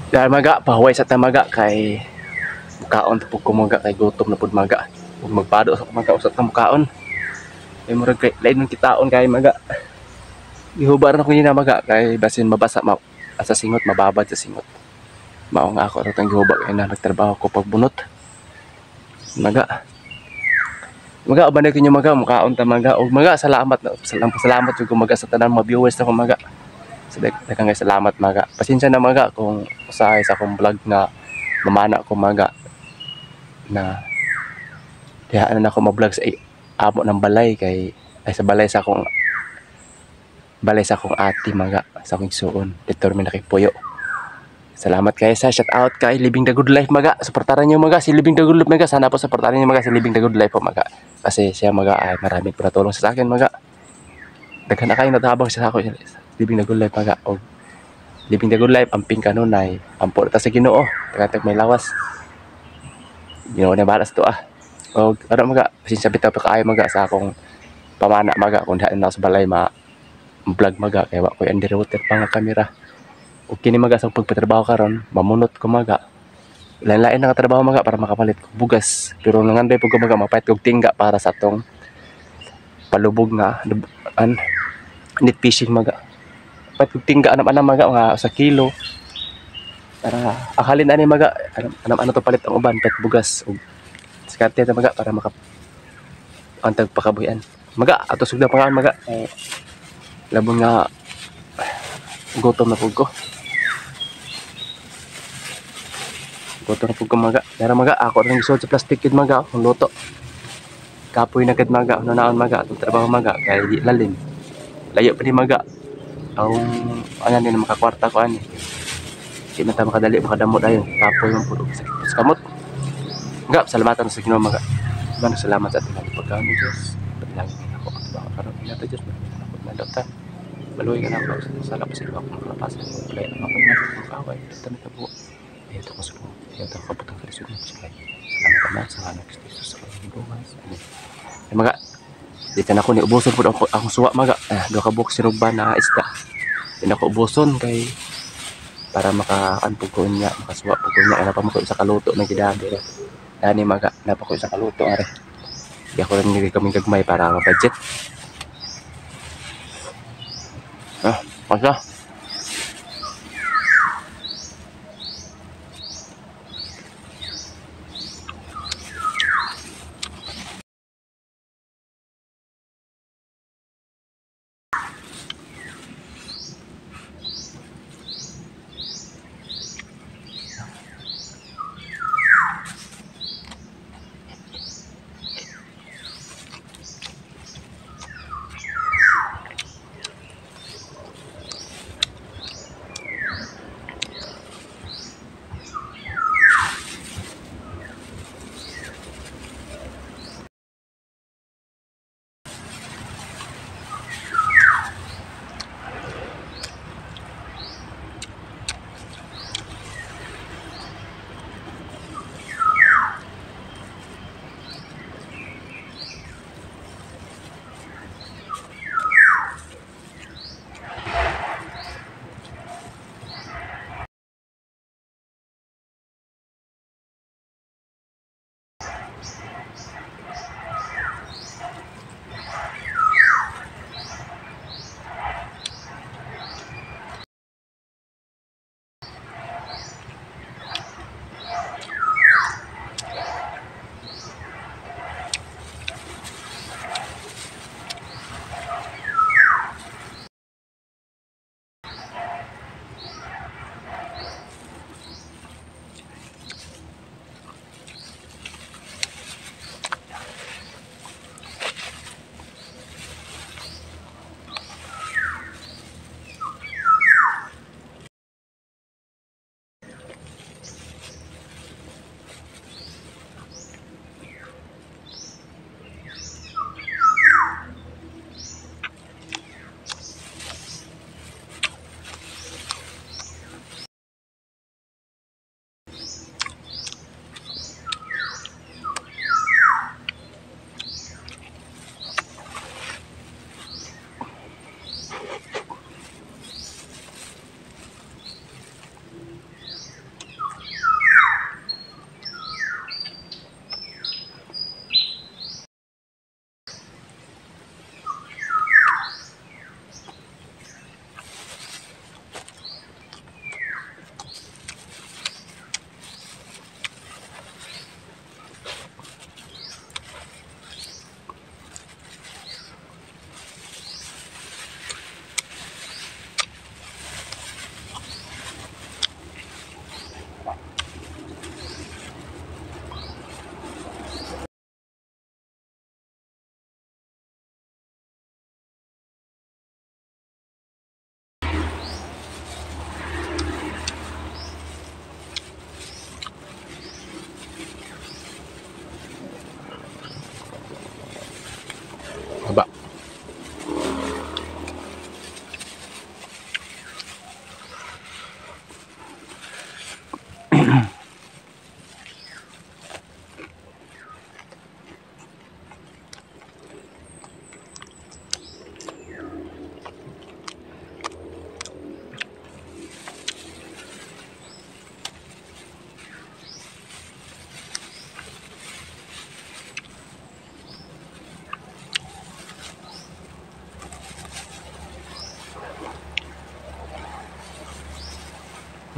Dahil maga, pahuway sa tamaga kay mukaon tapos kumaga kay gutom na pud maga. Ug magpado sa kumaga usat na mukaon. Kay murag kay lain ng kitaon kay maga. Gihubar na ko ni na maga kay basin mabasa sa singot, mababad sa singot. Mao nga ako ra tang gihubar kay na nagtrabaho ko pagbunot. Maga. Maga uban kinyo maga mukaon ta maga ug maga salamat jud ko maga sa tanan mga viewers na ko maga. Daghang salamat maga. Pasensya na maga kung usahay sa akong vlog na mamana ko maga na dihaan na ako ma-vlog sa amo ng balay kay ay sa balay sa akong ati maga sa akong suon dito mi nakipuyo. Salamat kayo sa shout out kay Living the Good Life maga. Suportahan niyo maga si Living the Good Life maga. Sana po suportahan niyo maga si Living the Good Life po maga. Kasi siya maga ay maraming pinatulong sa akin maga. Daghan na kayo natabang sa ako Living the Good Life maga. O Living the Good Life amping kanunay. Ampo ta sa Ginoo. Tagatag may lawas. Ginoo na balas to ah. O ano maga, pasensya bitaw pa kaayo maga sa akong pamana maga kung daan na sa balay vlog maga kay wa ko underwater pa nga kamera. O kini maga sa pagpatrabaho karon, mamunot ko maga. Lain-lain na nga trabaho maga para makapalit ko bugas. Pero nanganday po ko maga mapait kog tingga para sa tong palubog nga net fishing maga. Pait kog tingga anam-anam maga nga sa kilo. Para akalin ani maga anam-ano to palit ang uban pait bugas og skarte ta maga para antag pakabuyan. Maga ato sugda pangan maga. Labon nga gutom na pud ko. Gutom na pud ko maga. Dara maga ako ring gisod sa plastic kid maga kung luto. Kapoy na gid maga ano naon maga atong trabaho maga kay di lalim. Layo pa ni maga. Ang anan din makakwarta ko ani. Di man ta makadali makadamo dayon. Kapoy man pud sa kamot. Nga salamatan sa Ginoo maga. Maraming salamat sa ating pagkaon ni Diyos. Panalangin ako ang trabaho karon ina ta Diyos ako mandota. Baluy ka na ako sa sala pa sa ako makalapasan ko play ang ako na makaway dito na tabo. Ito ko sa ito ko putang kalisod mo sa salamat na sa anak Kristo sa pagbuhay. Ay maga dito na ko ni ubuson pud akong suwa maga. Do ka buok sinugba na isda. Din ako ubuson kay para makaanpog ko niya, makasuwa po ko niya. Ano pa mo ko sa kaluto na gidabi rin. Dani maga, napa ko sa kaluto are. Di ako rin nilagay kaming gagmay para budget. Masa?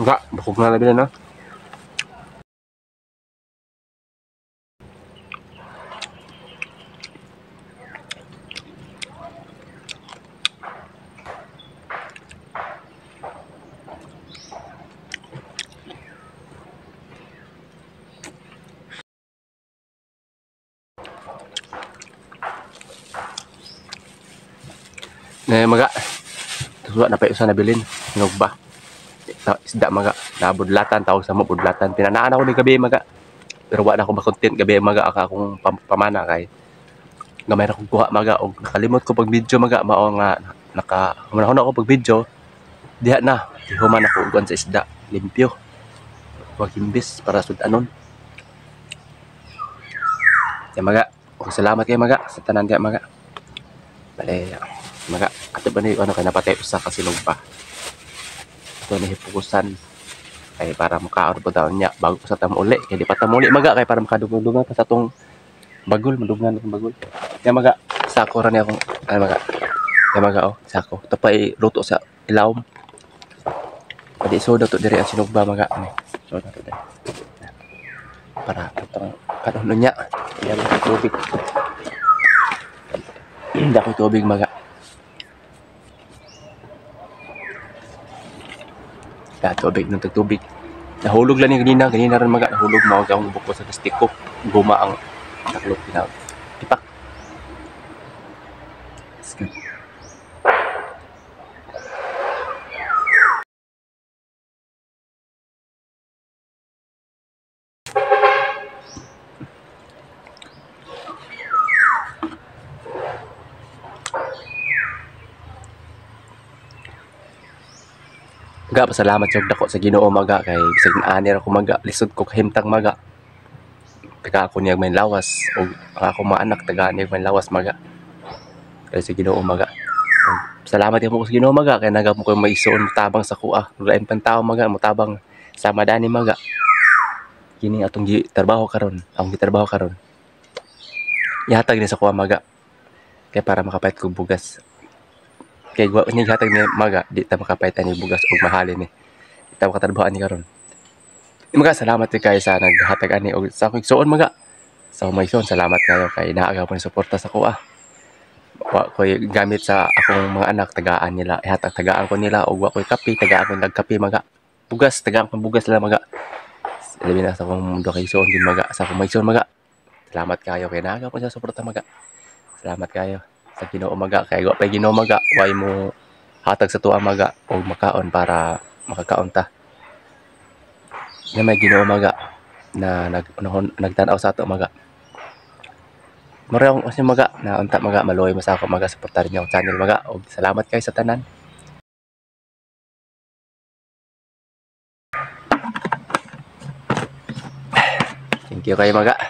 Enggak, bukog na labi na. Maga, tuwa na pa usa na bilin. Hinog ba? Isda maga, nabudlatan tawag sa mo budlatan. Pinanaan ako ni gabi maga. Pero wala ako ma-content gabi maga akong pamana kay gamay ra kog kuha maga og nakalimot ko pag video maga mao nga humanahon ako pag video diha na human ako ugan sa isda limpyo wag imbis para sudanon ya maga og salamat kay maga sa tanan diha maga bale maga ato ba ni ano kay napatay usa ka silog pa ito ni hipukusan kay para makaon po taon niya bago sa tamuli kay di pa tamuli maga kay para makadungdungan pa sa tong bagol madungan ng bagol ya maga sako ra ni akong maga ya maga oh sako ito pa luto sa ilawom pwede soda to diri ang sinugba maga soda to diri para itong kanon niya yan ang tubig dako tubig maga ya tubig ng tubig nahulog lang ni ganina rin maga nahulog mawag akong buko sa stick ko guma ang taklop tinawag ipak let's go. Maga, pasalamat yung dako sa Ginoo maga kay bisag naani ra ko maga lisod ko kahimtang maga taga ako niyag may lawas o ang ako mga anak taga niyag may lawas maga kay sa Ginoo maga salamat mo ko sa Ginoo maga kay nagap mo ko maisuon tabang sa kuha lain pang tao maga motabang sa madani maga kini atong trabaho karon ang gitrabaho karon ihatag ni sa kuha maga kay para makapait ko bugas kay wa ni hatag ni maga di ta makapaitan ni bugas og mahalin ni ta makatrabahoan ni karon maga salamat kay sa naghatag ani og sa akong igsuon maga sa umayson salamat kayo kay naagaw po ni suporta sa kuha wa koy gamit sa akong mga anak tagaan nila ihatag tagaan ko nila og wa koy kape tagaan ko nagkape maga bugas tagaan ko bugas lang maga labi na sa akong mundo kay igsuon din maga sa akong umayson maga salamat kayo kay naagaw po sa suporta maga salamat kayo sa Ginoo maga kay wa pay Ginoo maga way mo hatag sa tuwa maga og makaon para makakaon ta na may Ginoo maga na nagtan-aw sa ato maga marayong kasi maga na unta maga maluoy mo sa ako maga suportar niyo ang channel maga og salamat kayo sa tanan thank you kayo maga